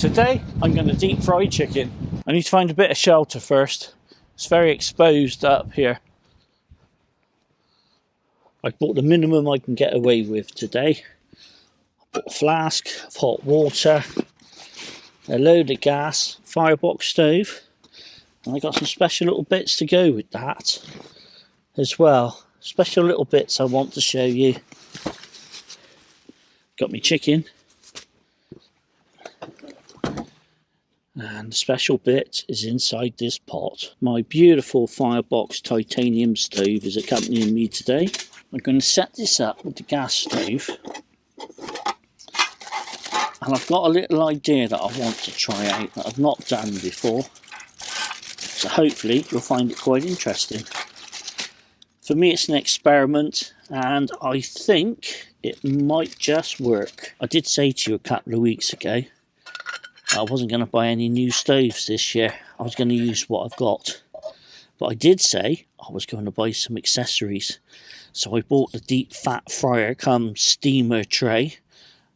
Today I'm going to deep fry chicken. I need to find a bit of shelter first. It's very exposed up here. I bought the minimum I can get away with today. I bought a flask of hot water, a load of gas, firebox stove, and I got some special little bits to go with that as well. Special little bits I want to show you. Got me chicken. And the special bit is inside this pot. My beautiful firebox titanium stove is accompanying me today. I'm going to set this up with the gas stove. And I've got a little idea that I want to try out that I've not done before. So hopefully you'll find it quite interesting. For me it's an experiment and I think it might just work. I did say to you a couple of weeks ago I wasn't going to buy any new stoves this year. I was going to use what I've got. But I did say I was going to buy some accessories. So I bought the deep fat fryer cum steamer tray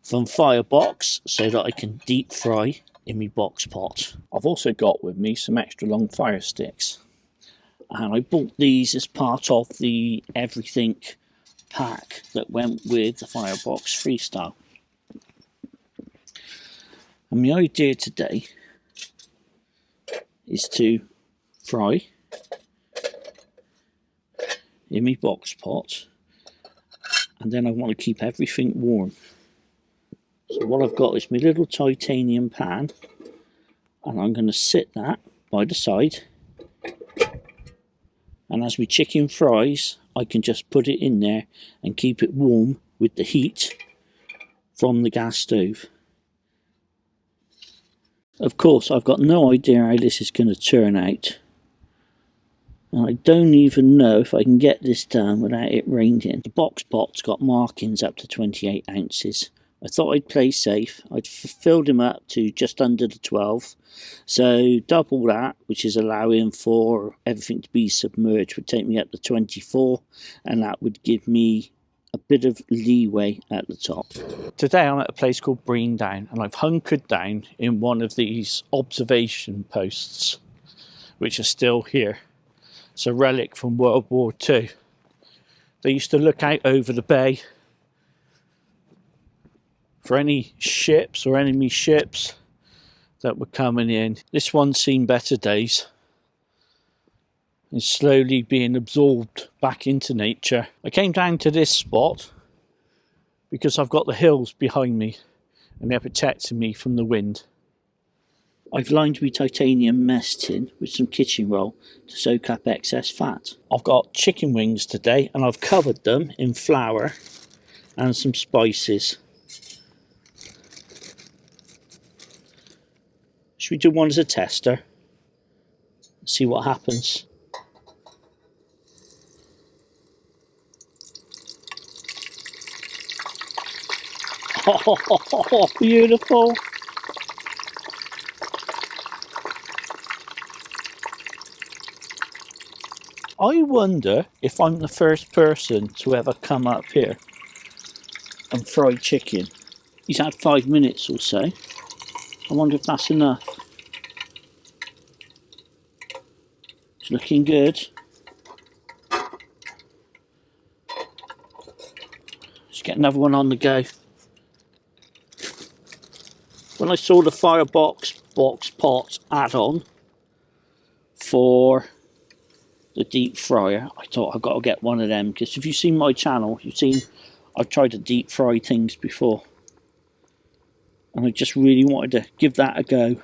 from Firebox so that I can deep fry in my box pot. I've also got with me some extra long fire sticks. And I bought these as part of the everything pack that went with the Firebox Freestyle. And my idea today is to fry in my box pot, and then I want to keep everything warm. So what I've got is my little titanium pan, and I'm going to sit that by the side, and as my chicken fries I can just put it in there and keep it warm with the heat from the gas stove. Of course, I've got no idea how this is going to turn out. And I don't even know if I can get this done without it raining. The box pot's got markings up to 28 ounces. I thought I'd play safe. I'd filled them up to just under the 12. So double that, which is allowing for everything to be submerged, would take me up to 24. And that would give me a bit of leeway at the top. Today I'm at a place called Breen Down and I've hunkered down in one of these observation posts which are still here. It's a relic from World War II. They used to look out over the bay for any ships or enemy ships that were coming in. This one's seen better days. Is slowly being absorbed back into nature. I came down to this spot because I've got the hills behind me and they're protecting me from the wind. I've lined my titanium mess tin with some kitchen roll to soak up excess fat. I've got chicken wings today and I've covered them in flour and some spices. Should we do one as a tester? See what happens. Oh, beautiful. I wonder if I'm the first person to ever come up here and fry chicken. He's had 5 minutes or so. I wonder if that's enough. It's looking good. Let's get another one on the go. When I saw the Firebox box pot add-on for the deep fryer, I thought I've got to get one of them, because if you've seen my channel, you've seen I've tried to deep fry things before. And I just really wanted to give that a go.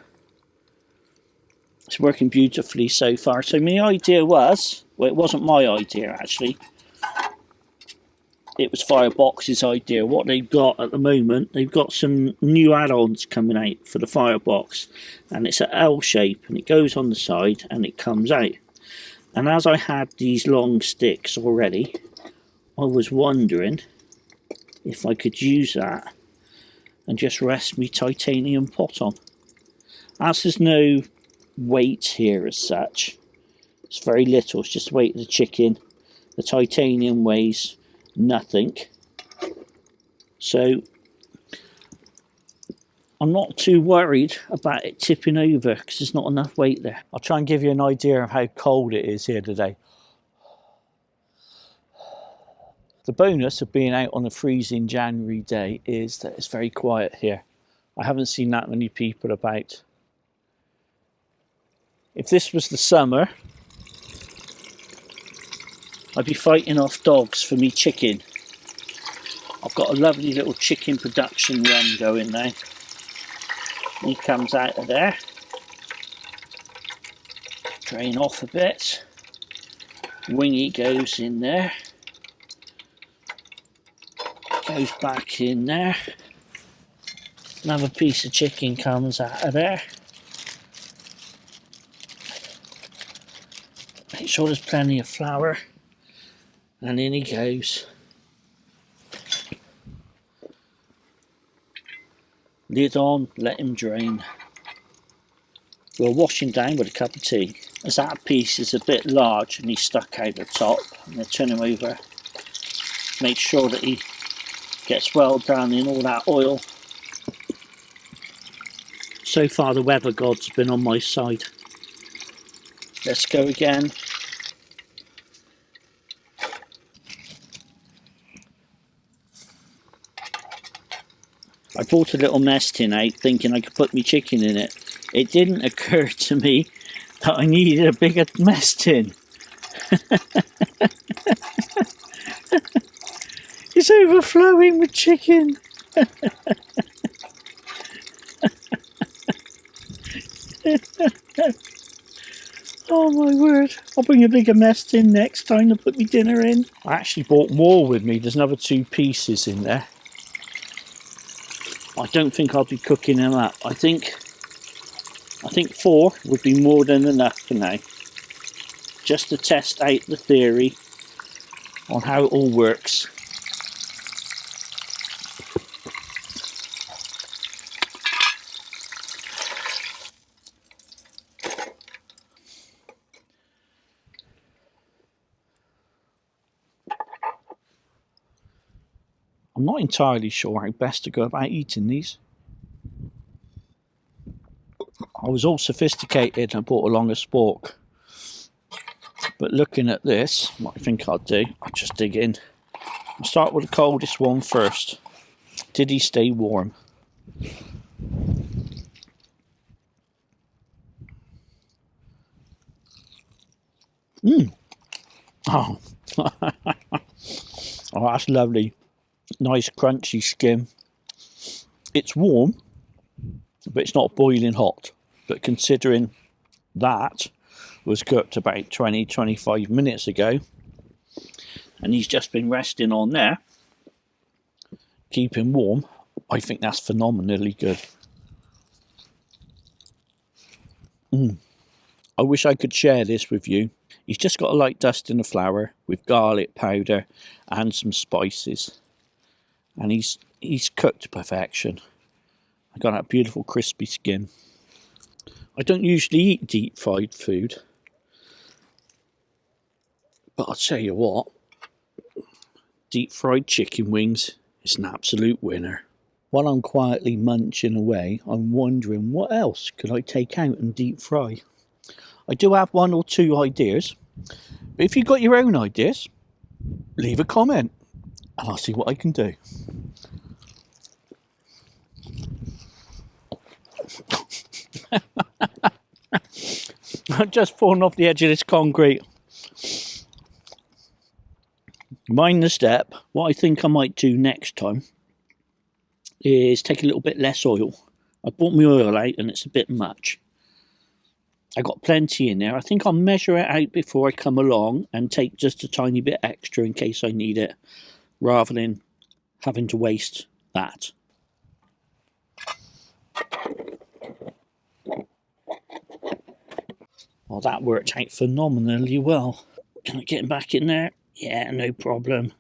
It's working beautifully so far. So my idea was, well, it wasn't my idea actually. It was Firebox's idea. What they've got at the moment, they've got some new add-ons coming out for the Firebox. And it's an L shape and it goes on the side and it comes out. And as I had these long sticks already, I was wondering if I could use that and just rest my titanium pot on. As there's no weight here as such, it's very little, it's just the weight of the chicken. The titanium weighs nothing. So I'm not too worried about it tipping over because there's not enough weight there. I'll try and give you an idea of how cold it is here today. The bonus of being out on a freezing January day is that it's very quiet here. I haven't seen that many people about. If this was the summer, I'd be fighting off dogs for me chicken. I've got a lovely little chicken production run going now. He comes out of there. Drain off a bit. Wingy goes in there. Goes back in there. Another piece of chicken comes out of there. Make sure there's plenty of flour. And in he goes. Lid on, let him drain. We'll wash him down with a cup of tea. As that piece is a bit large and he's stuck out the top, I'm going to turn him over. Make sure that he gets well done in all that oil. So far the weather god's been on my side. Let's go again. I bought a little mess tin out thinking I could put my chicken in it. It didn't occur to me that I needed a bigger mess tin. It's overflowing with chicken. Oh my word. I'll bring a bigger mess tin next time to put my dinner in. I actually bought more with me. There's another 2 pieces in there. I don't think I'll be cooking them up. I think 4 would be more than enough for now. Just to test out the theory on how it all works. I'm not entirely sure how best to go about eating these. I was all sophisticated and brought along a spork. But looking at this, what I think I'll do, I'll just dig in. I'll start with the coldest one first. Did he stay warm? Oh. Oh, that's lovely. Nice crunchy skin. It's warm, but it's not boiling hot. But considering that was cooked about 20-25 minutes ago, and he's just been resting on there, keeping warm, I think that's phenomenally good. I wish I could share this with you. He's just got a light dust in the flour with garlic powder and some spices. And he's cooked to perfection. I got that beautiful crispy skin. I don't usually eat deep fried food, but I'll tell you what, deep fried chicken wings is an absolute winner. While I'm quietly munching away, I'm wondering what else could I take out and deep fry. I do have 1 or 2 ideas, but if you've got your own ideas, leave a comment and I'll see what I can do. I'm just falling off the edge of this concrete. Mind the step. What I think I might do next time is take a little bit less oil. I bought my oil out and it's a bit much. I got plenty in there. I think I'll measure it out before I come along and take just a tiny bit extra in case I need it, rather than having to waste that. Well, that worked out phenomenally well. Can I get him back in there? Yeah, no problem.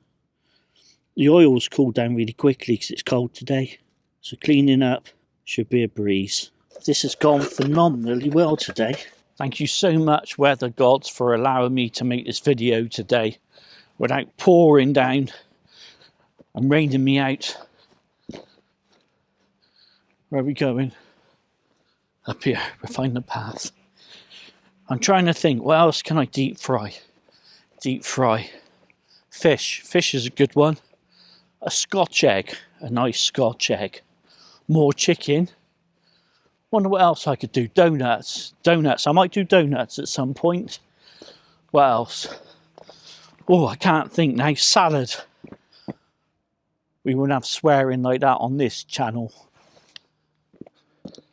The oil's cooled down really quickly because it's cold today. So cleaning up should be a breeze. This has gone phenomenally well today. Thank you so much, weather gods, for allowing me to make this video today without pouring down and raining me out. Where are we going? Up here. We're finding a path. I'm trying to think, what else can I deep fry? Deep fry. Fish. Fish is a good one. A Scotch egg. A nice Scotch egg. More chicken. Wonder what else I could do. Donuts. Donuts. I might do donuts at some point. What else? Oh, I can't think now. Salad. We wouldn't have swearing like that on this channel.